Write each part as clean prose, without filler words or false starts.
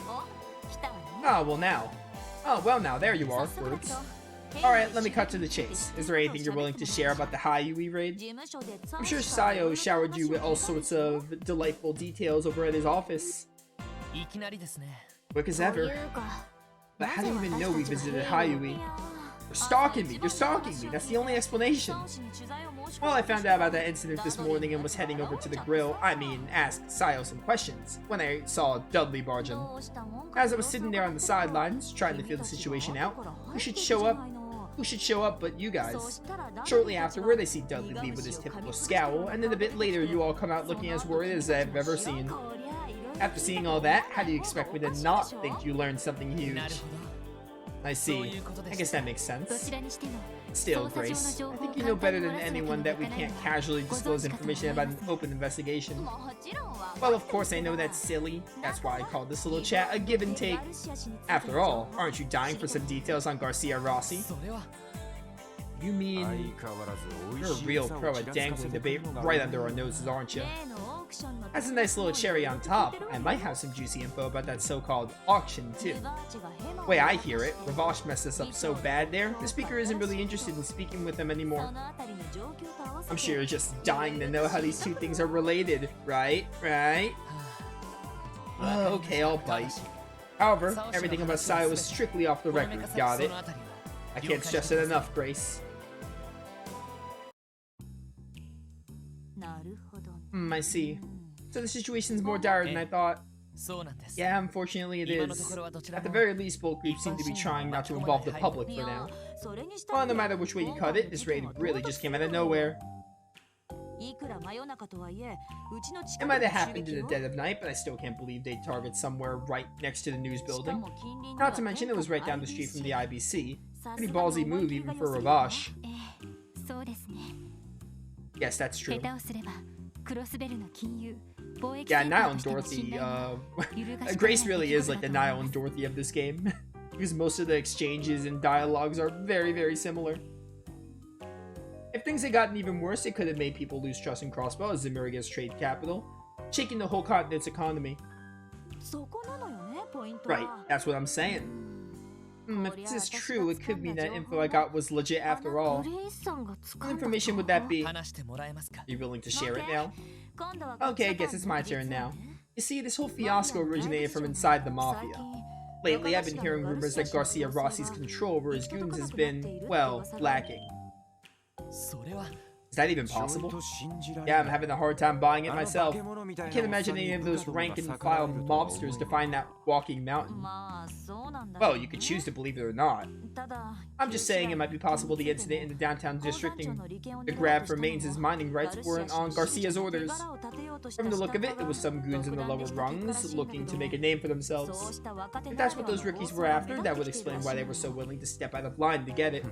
Oh, well now. Oh, well now, there you are, Brooks. Alright, let me cut to the chase. Is there anything you're willing to share about the Hayui raid? I'm sure Sayo showered you with all sorts of delightful details over at his office. Quick as ever. But how do you even know we visited Hayui? You're stalking me! You're stalking me! That's the only explanation! Well, I found out about that incident this morning and was heading over to the grill, asked Sayo some questions, when I saw Dudley barge in. As I was sitting there on the sidelines, trying to feel the situation out, who should show up but you guys? Shortly afterward, I see Dudley leave with his typical scowl, and then a bit later you all come out looking as worried as I've ever seen. After seeing all that, how do you expect me to not think you learned something huge? I see. I guess that makes sense. Still, Grace, I think you know better than anyone that we can't casually disclose information about an open investigation. Well, of course I know that's silly. That's why I called this little chat a give and take. After all, aren't you dying for some details on Garcia Rossi? You mean you're a real pro at dangling the bait right under our noses, aren't you? That's a nice little cherry on top. I might have some juicy info about that so-called auction, too. Way I hear it, Ravash messed us up so bad there, the speaker isn't really interested in speaking with them anymore. I'm sure you're just dying to know how these two things are related, right? Okay, I'll bite. However, everything about Sayo was strictly off the record, got it? I can't stress it enough, Grace. I see. So the situation's more dire than I thought. Yeah, unfortunately it is. At the very least, both groups seem to be trying not to involve the public for now. Well, no matter which way you cut it, this raid really just came out of nowhere. It might have happened in the dead of night, but I still can't believe they'd target somewhere right next to the news building. Not to mention it was right down the street from the IBC. Pretty ballsy move even for Ravash. Yes, that's true. Yeah, Niall and Dorothy, Grace really is like the Niall and Dorothy of this game. Because most of the exchanges and dialogues are very, very similar. If things had gotten even worse, it could have made people lose trust in Crossbow as Zemuriga's trade capital, shaking the whole continent's economy. Right, that's what I'm saying. If this is true, it could mean that info I got was legit after all. What information would that be? Are you willing to share it now? Okay, I guess it's my turn now. You see, this whole fiasco originated from inside the Mafia. Lately, I've been hearing rumors that Garcia Rossi's control over his goons has been, well, lacking. Is that even possible? Yeah, I'm having a hard time buying it myself. I can't imagine any of those rank-and-file mobsters define that walking mountain. Well, you could choose to believe it or not. I'm just saying it might be possible the incident in the downtown district and the grab for Mainz' mining rights weren't on Garcia's orders. From the look of it, it was some goons in the lower rungs looking to make a name for themselves. If that's what those rookies were after, that would explain why they were so willing to step out of line to get it.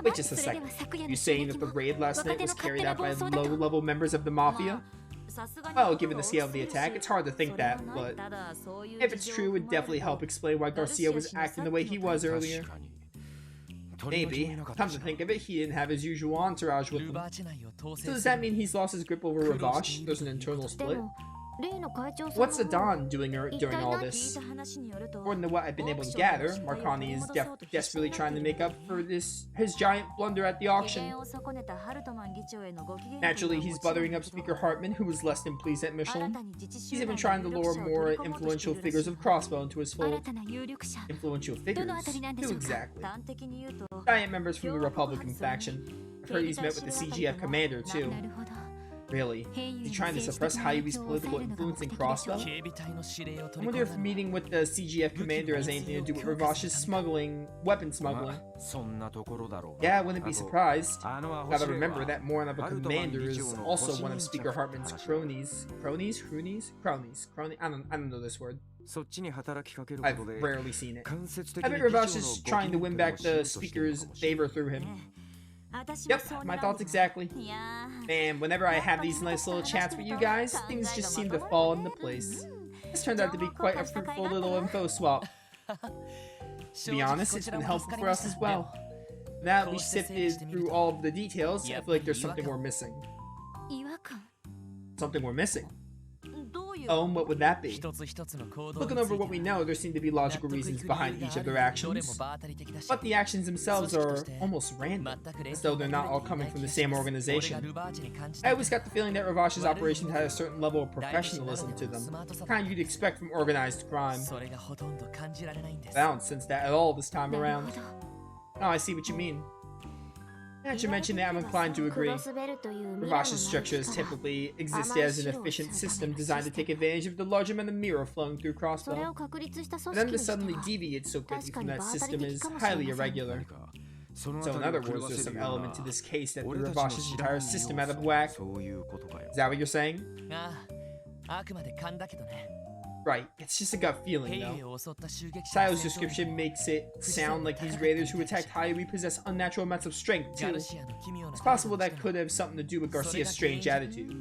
Wait just a second. You saying that the raid last night was carried out by low-level members of the Mafia? Well, given the scale of the attack, it's hard to think that, but if it's true, it would definitely help explain why Garcia was acting the way he was earlier. Maybe. Come to think of it, he didn't have his usual entourage with him. So does that mean he's lost his grip over Ravash? There's an internal split? What's the Don doing during all this? According to what I've been able to gather, Marcani is desperately trying to make up for his giant blunder at the auction. Naturally, he's buttering up Speaker Hartman, who was less than pleased at Michelin. He's even trying to lure more influential figures of Crossbow into his fold. Influential figures? Who exactly? Giant members from the Republican faction. I've heard he's met with the CGF commander, too. Really? He's trying to suppress Hayui's political influence in Crossbow? I wonder if meeting with the CGF commander has anything to do with Ravash's weapon smuggling. Yeah, I wouldn't be surprised. Gotta remember that moron of a commander is also one of Speaker Hartman's cronies. Cronies? I don't know this word. I've rarely seen it. I bet Ravash is trying to win back the Speaker's favor through him. Yep, my thoughts exactly. Man, whenever I have these nice little chats with you guys, things just seem to fall into place. This turned out to be quite a fruitful little info swap. To be honest, it's been helpful for us as well. Now that we sifted through all of the details, I feel like there's something we're missing. Something we're missing? Oh, and what would that be? Looking over what we know, there seem to be logical reasons behind each of their actions, but the actions themselves are almost random, as though they're not all coming from the same organization. I always got the feeling that Ravash's operations had a certain level of professionalism to them, the kind you'd expect from organized crime. I don't sense that at all this time around. Oh, I see what you mean. Not to mention that I'm inclined to agree. Ravash's structures typically existed as an efficient system designed to take advantage of the large amount of mirror flowing through Crossbow. And then to suddenly deviate so quickly from that system is highly irregular. So in other words, there's some element to this case that threw Ravash's entire system out of whack. Is that what you're saying? Right, it's just a gut feeling, though. Sayo's description makes it sound like these raiders who attacked Hayui possess unnatural amounts of strength, too. It's possible that could have something to do with Garcia's strange attitude.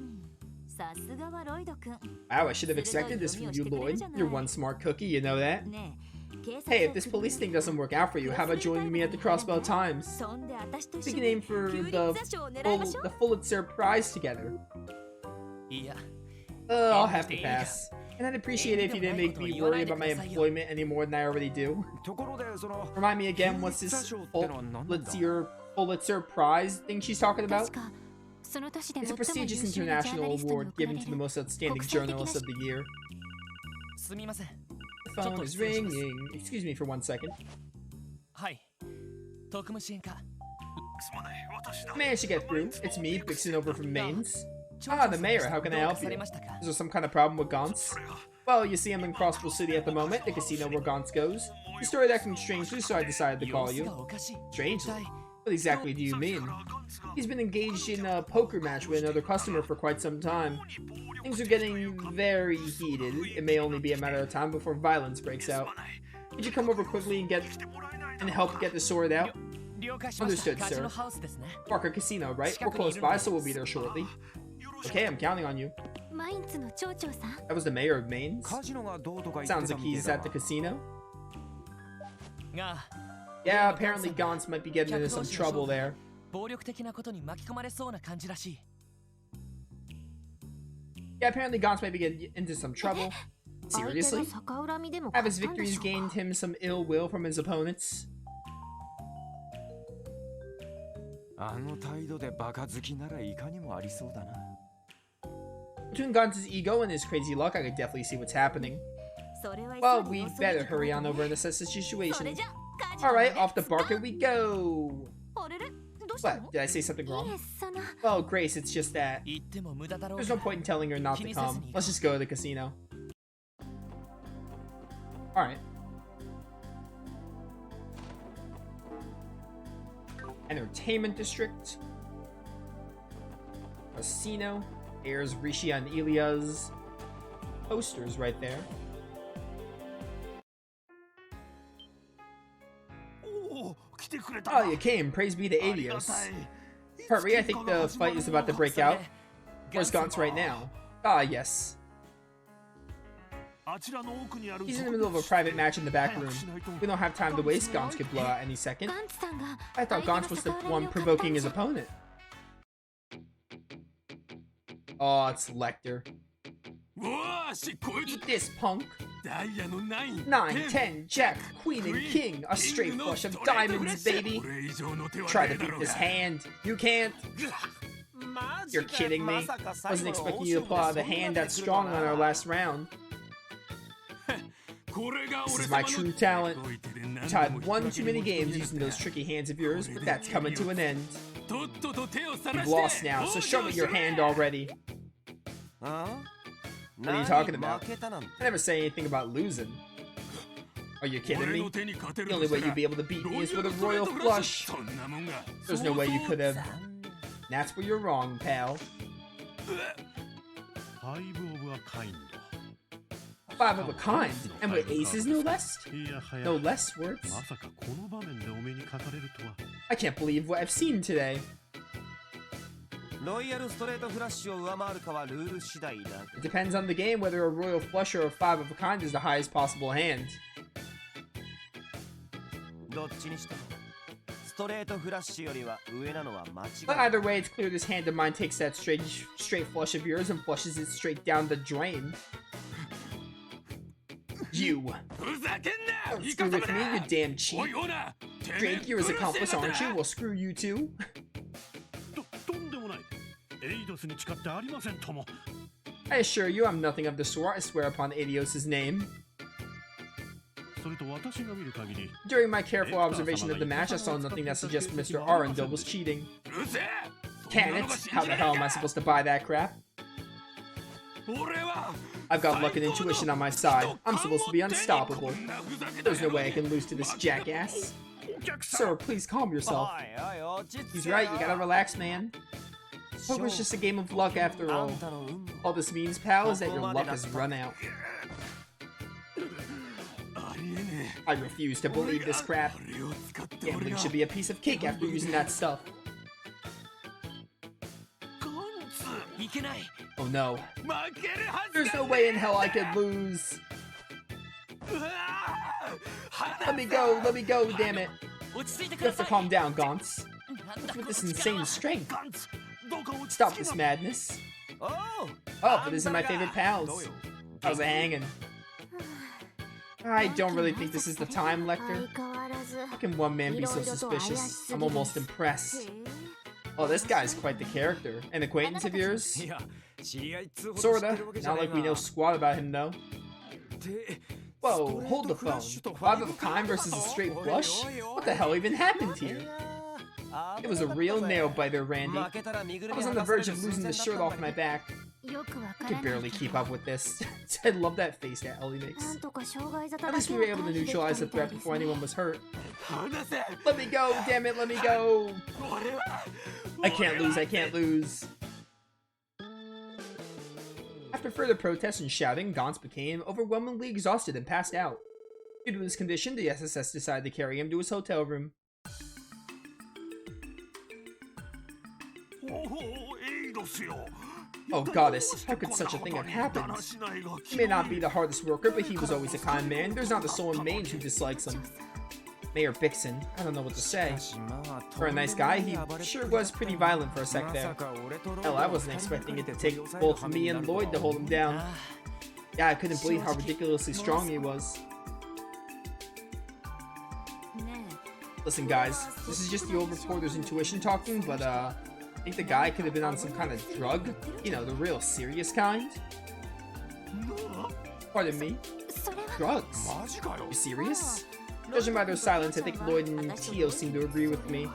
Wow, I should have expected this from you, Lloyd. You're one smart cookie, you know that? Hey, if this police thing doesn't work out for you, how about joining me at the Crossbow Times? We can aim for the Pulitzer Prize together. I'll have to pass. And I'd appreciate it if you didn't make me worry about my employment any more than I already do. Remind me again, what's this Pulitzer Prize thing she's talking about? It's a prestigious international award given to the most outstanding journalist of the year. The phone is ringing. Excuse me for 1 second. Managed to get through. It's me, Bixen over from Maine's. Ah, the mayor, how can I help you? Is there some kind of problem with Gaunt's? Well, you see, I'm in Crossbow City at the moment, the casino where Gaunt's goes. He started acting strangely, so I decided to call you. Strangely? What exactly do you mean? He's been engaged in a poker match with another customer for quite some time. Things are getting very heated. It may only be a matter of time before violence breaks out. Could you come over quickly and help get this sorted out? Understood, sir. Parker Casino, right? We're close by, so we'll be there shortly. Okay, I'm counting on you. That was the mayor of Maine's? Sounds like he's at the casino. Yeah, apparently Gaunt's might be getting into some trouble there. Yeah, apparently Gaunt's might be getting into some trouble. Seriously? Have his victories gained him some ill will from his opponents? Between Gaunt's ego and his crazy luck, I could definitely see what's happening. Well, we'd better hurry on over and assess the situation. Alright, off the market we go! What? Did I say something wrong? Well, Grace, it's just that there's no point in telling her not to come. Let's just go to the casino. Alright. Entertainment District. Casino. There's Rishi and Ilia's posters right there. Oh, you came. Praise be to Adios. Hurry, I think the fight is about to break out. Where's Gaunt's right now? Ah, yes. He's in the middle of a private match in the back room. We don't have time to waste. Gaunt's could blow out any second. I thought Gaunt's was the one provoking his opponent. Oh, it's Lecter. Eat this, punk. 9, 10, Jack, Queen, and King. A straight flush of diamonds, baby. Try to beat this hand. You can't. You're kidding me. Wasn't expecting you to pull out the hand that strong on our last round. This is my true talent. You've had one too many games using those tricky hands of yours, but that's coming to an end. You've lost now, so show me your hand already. What are you talking about? I never say anything about losing. Are you kidding me? The only way you'd be able to beat me is with a royal flush. There's no way you could have. That's where you're wrong, pal. 5 of a kind, and with aces no less? No less words? I can't believe what I've seen today. It depends on the game whether a royal flush or a 5 of a kind is the highest possible hand. But either way, it's clear this hand of mine takes that straight flush of yours and flushes it straight down the drain. You. Don't screw with me, you damn cheat. Drake, you're his accomplice, aren't you? Well, screw you too. I assure you, I'm nothing of the sort. I swear upon Eidos' name. During my careful observation of the match, I saw nothing that suggests Mr. Arundel was cheating. Can it? How the hell am I supposed to buy that crap? I've got luck and intuition on my side. I'm supposed to be unstoppable. There's no way I can lose to this jackass. Sir, please calm yourself. He's right, you gotta relax, man. Poker's just a game of luck after all. All this means, pal, is that your luck has run out. I refuse to believe this crap. Gambling should be a piece of cake after using that stuff. Oh no. There's no way in hell I could lose. Let me go, damn it. You have to calm down, Gauntz. What's with this insane strength? Stop this madness. Oh, but this is my favorite pals. How's it hanging? I don't really think this is the time, Lecter. How can one man be so suspicious? I'm almost impressed. Oh, this guy's quite the character. An acquaintance of yours? Sorta. Not like we know squat about him, though. Whoa, hold the phone. 5 of a kind versus a straight flush? What the hell even happened here? It was a real nail-biter, Randy. I was on the verge of losing the shirt off my back. I could barely keep up with this. I love that face that Ellie makes. At least we were able to neutralize the threat before anyone was hurt. Let me go, damn it, let me go! I can't lose. After further protests and shouting, Gauntz became overwhelmingly exhausted and passed out. Due to his condition, the SSS decided to carry him to his hotel room. Oh goddess, how could such a thing have happened? He may not be the hardest worker, but he was always a kind man. There's not a soul in Maine who dislikes him. Mayor Bixen, I don't know what to say. For a nice guy, he sure was pretty violent for a sec there. Hell, I wasn't expecting it to take both me and Lloyd to hold him down. Yeah, I couldn't believe how ridiculously strong he was. Listen guys, this is just the old reporter's intuition talking, but I think the guy could have been on some kind of drug. You know, the real serious kind. Pardon me? Drugs? You serious? Judging by their silence, I think Lloyd and Tio seem to agree with me.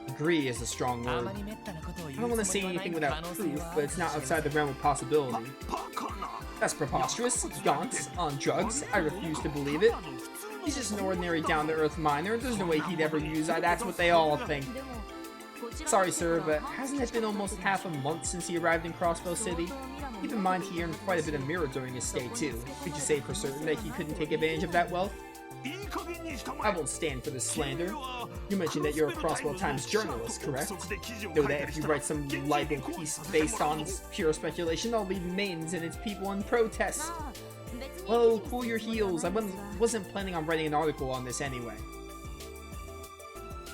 Agree is a strong word. I don't want to say anything without proof, but it's not outside the realm of possibility. That's preposterous. Gauntz, on drugs. I refuse to believe it. He's just an ordinary down-to-earth miner. There's no way he'd ever use that. That's what they all think. Sorry, sir, but hasn't it been almost half a month since he arrived in Crossbow City? Keep in mind he earned quite a bit of mirror during his stay, too. Could you say for certain that he couldn't take advantage of that wealth? I won't stand for this slander. You mentioned that you're a Crossbow Times journalist, correct? Know that if you write some libel piece based on pure speculation, I'll leave Mainz and its people in protest. Well, cool your heels. I wasn't planning on writing an article on this anyway.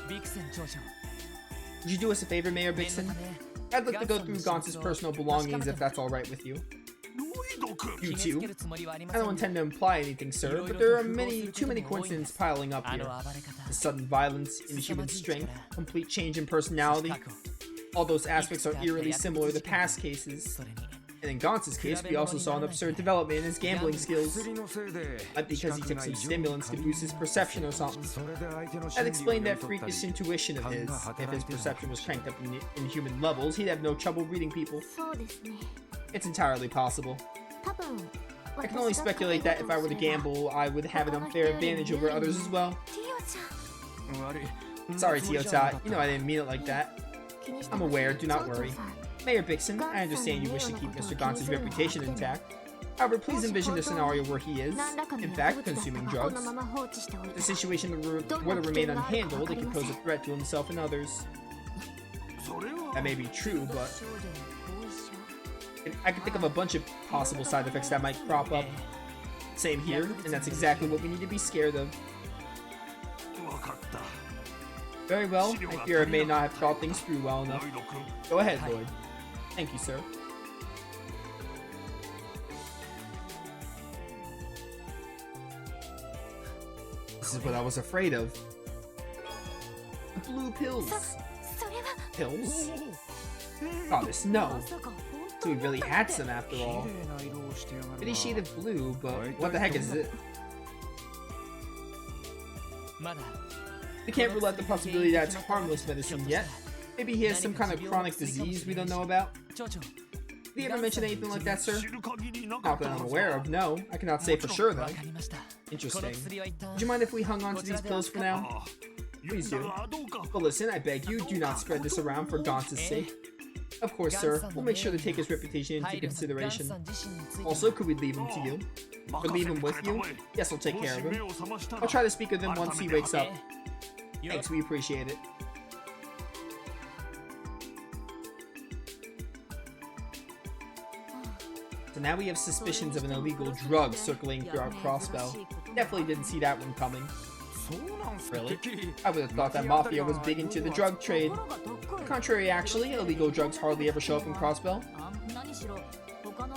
Would you do us a favor, Mayor Bixen? I'd like to go through Gauntz's personal belongings if that's alright with you. You too? I don't intend to imply anything, sir, but there are too many coincidences piling up here. The sudden violence, inhuman strength, complete change in personality. All those aspects are eerily similar to past cases. And in Gauntz's case, we also saw an absurd development in his gambling skills. Like because he took some stimulants to boost his perception or something. That explained that freakish intuition of his. If his perception was cranked up in human levels, he'd have no trouble reading people. It's entirely possible. I can only speculate that if I were to gamble, I would have an unfair advantage over others as well. Sorry, Tio-ta. You know I didn't mean it like that. I'm aware, do not worry. Mayor Bixen, I understand you wish to keep Mr. Gauntz's reputation intact. However, please envision the scenario where he is, in fact, consuming drugs. If the situation were to remain unhandled, it could pose a threat to himself and others. That may be true, but I can think of a bunch of possible side effects that might crop up. Same here, and that's exactly what we need to be scared of. Very well, I fear I may not have thought things through well enough. Go ahead, Lloyd. Thank you, sir. This is what I was afraid of. The blue pills. Pills? Goddess, no. So we really had some after all. Pretty shade of blue, but what the heck is it? We can't rule out the possibility that it's harmless medicine yet. Maybe he has some kind of chronic disease we don't know about. Did he ever mention anything like that, sir? Not that I'm aware of, no. I cannot say for sure, though. Interesting. Would you mind if we hung on to these pills for now? Please do. But listen, I beg you, do not spread this around for Gaunt's sake. Of course, sir. We'll make sure to take his reputation into consideration. Also, could we leave him to you? Or leave him with you? Yes, I'll take care of him. I'll try to speak with him once he wakes up. Thanks, we appreciate it. So now we have suspicions of an illegal drug circulating through our crossbow. Definitely didn't see that one coming. Really? I would have thought that Mafia was big into the drug trade. The contrary, actually, illegal drugs hardly ever show up in Crossbell.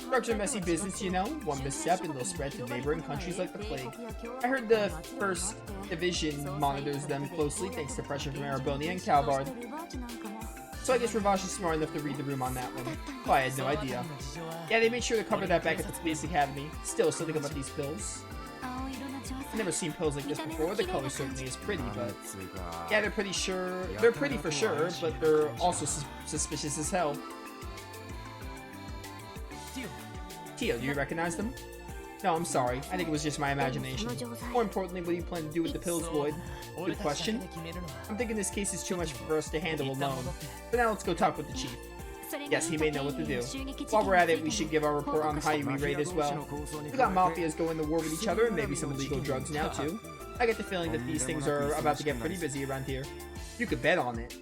Drugs are messy business, you know. One misstep and they'll spread to neighboring countries like the plague. I heard the 1st Division monitors them closely thanks to pressure from Arabonia and Calvard. So I guess Ravash is smart enough to read the room on that one. Oh, I had no idea. Yeah, they made sure to cover that back at the Police Academy. Still, something about these pills. I've never seen pills like this before. The color certainly is pretty, but yeah, they're pretty for sure, but they're also suspicious as hell. Tio, do you recognize them? No, I'm sorry. I think it was just my imagination. More importantly, what do you plan to do with the pills, Lloyd? Good question. I'm thinking this case is too much for us to handle alone. But now let's go talk with the chief. Yes, he may know what to do. While we're at it, we should give our report on Hayui raid as well. We got mafias going to war with each other and maybe some illegal drugs now too. I get the feeling that these things are about to get pretty busy around here. You could bet on it.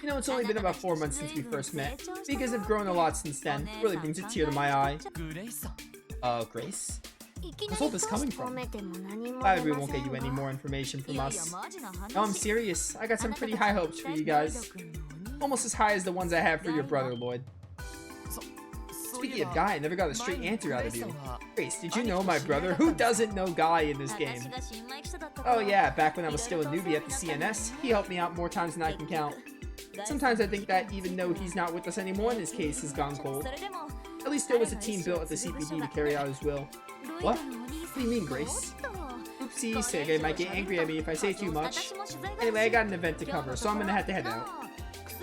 You know, it's only been about 4 months since we first met. Because have grown a lot since then. It really brings a tear to my eye. Grace? Where's all this coming from? Glad we won't get you any more information from us. No, I'm serious. I got some pretty high hopes for you guys. Almost as high as the ones I have for your brother, Lloyd. Speaking of Guy, I never got a straight answer out of you. Grace, did you know my brother? Who doesn't know Guy in this game? Oh yeah, back when I was still a newbie at the CNS, he helped me out more times than I can count. Sometimes I think that even though he's not with us anymore, his case has gone cold. At least there was a team built at the CPD to carry out his will. What? What do you mean, Grace? Oopsie, Sergei might get angry at me if I say too much. Anyway, I got an event to cover, so I'm gonna have to head out.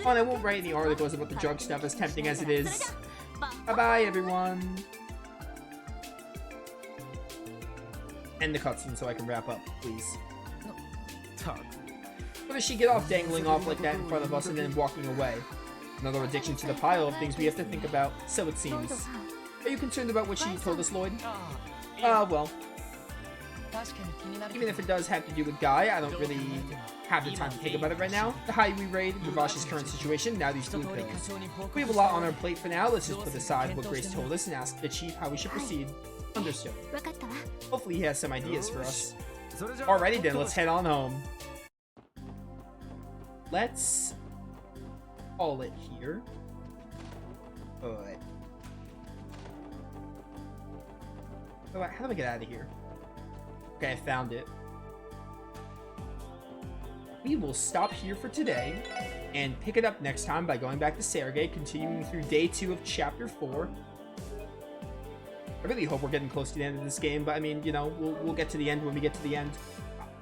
Oh, and I won't write any articles about the drug stuff, as tempting as it is. Bye-bye, everyone. End the cutscene so I can wrap up, please. What does she get off dangling off like that in front of us and then walking away? Another addiction to the pile of things we have to think about, so it seems. Are you concerned about what she told us, Lloyd? Well. Even if it does have to do with Guy, I don't really have the time to think about it right now. The Hayui raid, Ravash's current situation, now these blue pills. We have a lot on our plate for now. Let's just put aside what Grace told us and ask the chief how we should proceed. Understood. Hopefully he has some ideas for us. Alrighty then, let's head on home. Let's call it here. Alright. How do I get out of here? Okay, I found it. We will stop here for today and pick it up next time by going back to Sergei, continuing through day 2 of chapter 4. I really hope we're getting close to the end of this game, but I mean, you know, we'll get to the end when we get to the end.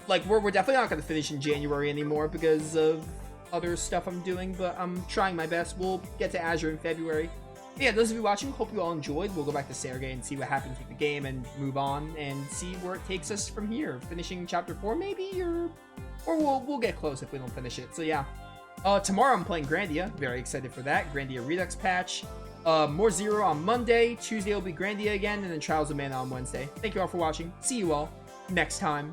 Like, we're definitely not going to finish in January anymore because of other stuff I'm doing, but I'm trying my best. We'll get to Azure in February. But yeah, those of you watching, hope you all enjoyed. We'll go back to Sergei and see what happens with the game and move on and see where it takes us from here. Finishing chapter 4 maybe, or we'll get close if we don't finish it. So yeah. Tomorrow I'm playing Grandia. Very excited for that. Grandia Redux patch. More Zero on Monday. Tuesday will be Grandia again, and then Trials of Mana on Wednesday. Thank you all for watching. See you all next time.